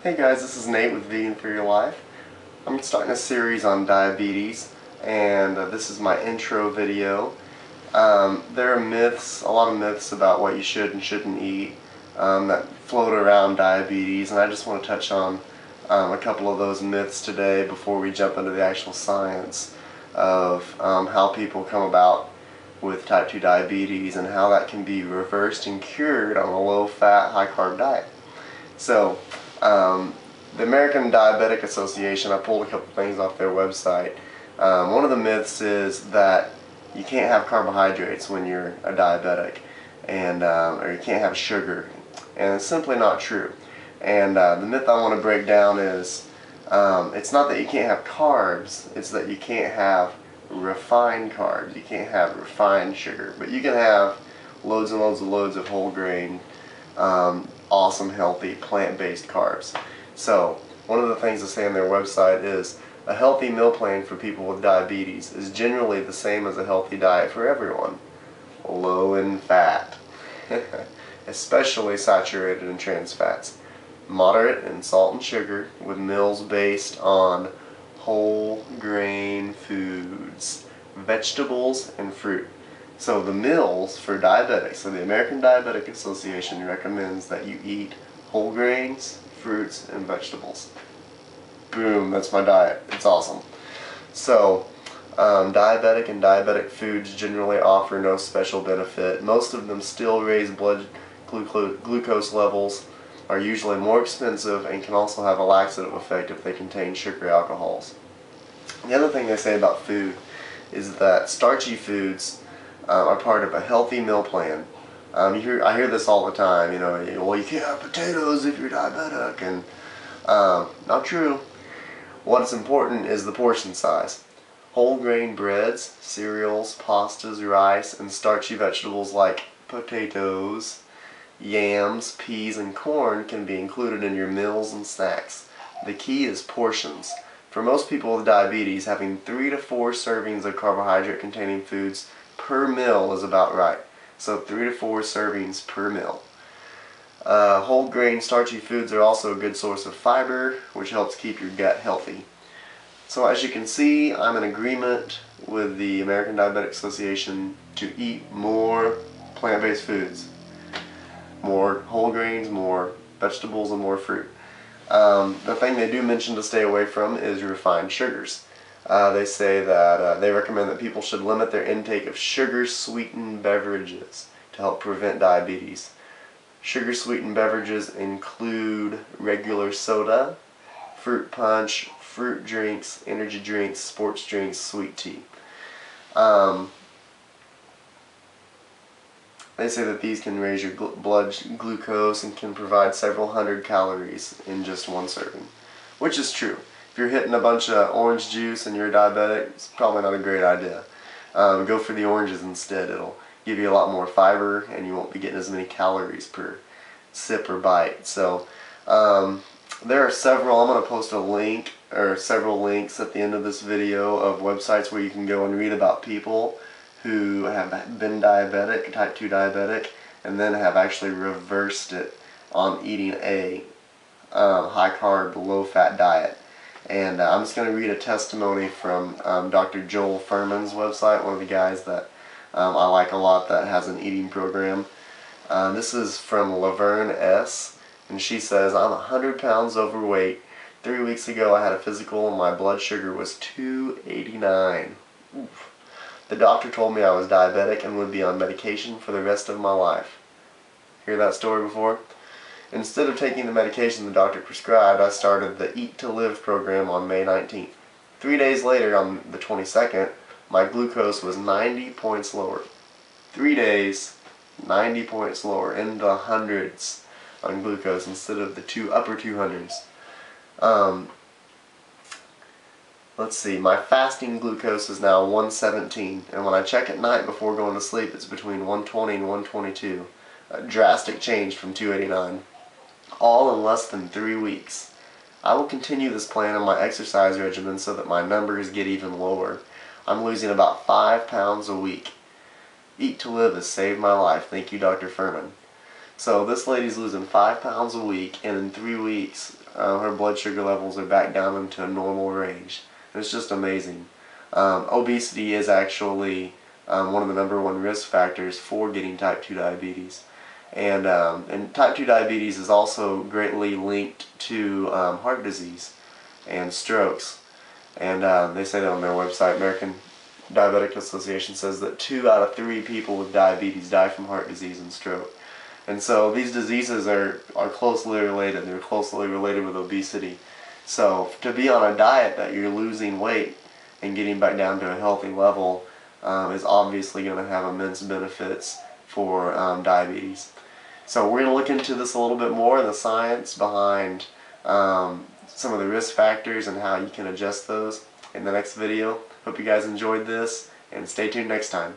Hey guys, this is Nate with Vegan for Your Life. I'm starting a series on diabetes, and this is my intro video. There are myths, a lot of myths about what you should and shouldn't eat that float around diabetes, and I just want to touch on a couple of those myths today before we jump into the actual science of how people come about with type 2 diabetes and how that can be reversed and cured on a low-fat, high-carb diet. So, the American Diabetic Association, I pulled a couple things off their website. One of the myths is that you can't have carbohydrates when you're a diabetic, and or you can't have sugar, and it's simply not true. And the myth I want to break down is it's not that you can't have carbs, it's that you can't have refined carbs. You can't have refined sugar, but you can have loads and loads and loads of whole grain, awesome, healthy, plant-based carbs. So, one of the things they say on their website is a healthy meal plan for people with diabetes is generally the same as a healthy diet for everyone. Low in fat, especially saturated in trans fats. Moderate in salt and sugar, with meals based on whole grain foods, vegetables, and fruit. So the meals for diabetics, so the American Diabetic Association recommends that you eat whole grains, fruits, and vegetables. Boom, that's my diet. It's awesome. So, diabetic and diabetic foods generally offer no special benefit. Most of them still raise blood glucose levels, are usually more expensive, and can also have a laxative effect if they contain sugar alcohols. The other thing they say about food is that starchy foods are part of a healthy meal plan. I hear this all the time, well, you can't have potatoes if you're diabetic, and not true. What's important is the portion size. Whole grain breads, cereals, pastas, rice, and starchy vegetables like potatoes, yams, peas, and corn can be included in your meals and snacks. The key is portions. For most people with diabetes, having 3 to 4 servings of carbohydrate-containing foods per meal is about right. So 3 to 4 servings per meal. Whole grain starchy foods are also a good source of fiber, which helps keep your gut healthy. So as you can see, I'm in agreement with the American Diabetic Association to eat more plant-based foods. More whole grains, more vegetables, and more fruit. The thing they do mention to stay away from is refined sugars. They say that they recommend that people should limit their intake of sugar-sweetened beverages to help prevent diabetes. Sugar-sweetened beverages include regular soda, fruit punch, fruit drinks, energy drinks, sports drinks, sweet tea. They say that these can raise your blood glucose and can provide several hundred calories in just one serving, which is true. If you're hitting a bunch of orange juice and you're a diabetic, it's probably not a great idea. Go for the oranges instead. It'll give you a lot more fiber, and you won't be getting as many calories per sip or bite. So there are several. I'm going to post a link or several links at the end of this video of websites where you can go and read about people who have been diabetic, type 2 diabetic, and then have actually reversed it on eating a high-carb, low-fat diet. And I'm just going to read a testimony from Dr. Joel Fuhrman's website, one of the guys that I like a lot that has an eating program. This is from Laverne S., and she says, I'm 100 pounds overweight. 3 weeks ago I had a physical and my blood sugar was 289. Oof. The doctor told me I was diabetic and would be on medication for the rest of my life. Hear that story before? Instead of taking the medication the doctor prescribed, I started the Eat to Live program on May 19th. 3 days later, on the 22nd, my glucose was 90 points lower. 3 days, 90 points lower, in the hundreds on glucose instead of the upper 200s. Let's see, my fasting glucose is now 117, and when I check at night before going to sleep, it's between 120 and 122. A drastic change from 289. All in less than 3 weeks. I will continue this plan on my exercise regimen so that my numbers get even lower. I'm losing about 5 pounds a week. Eat to Live has saved my life. Thank you, Dr. Fuhrman. So this lady's losing 5 pounds a week, and in 3 weeks, her blood sugar levels are back down into a normal range. And it's just amazing. Obesity is actually one of the #1 risk factors for getting type 2 diabetes. And type 2 diabetes is also greatly linked to heart disease and strokes. And they say that on their website. American Diabetic Association says that 2 out of 3 people with diabetes die from heart disease and stroke. And so these diseases are closely related. They're closely related with obesity. So to be on a diet that you're losing weight and getting back down to a healthy level is obviously going to have immense benefits for diabetes. So we're going to look into this a little bit more, the science behind some of the risk factors and how you can adjust those in the next video. Hope you guys enjoyed this, and stay tuned next time.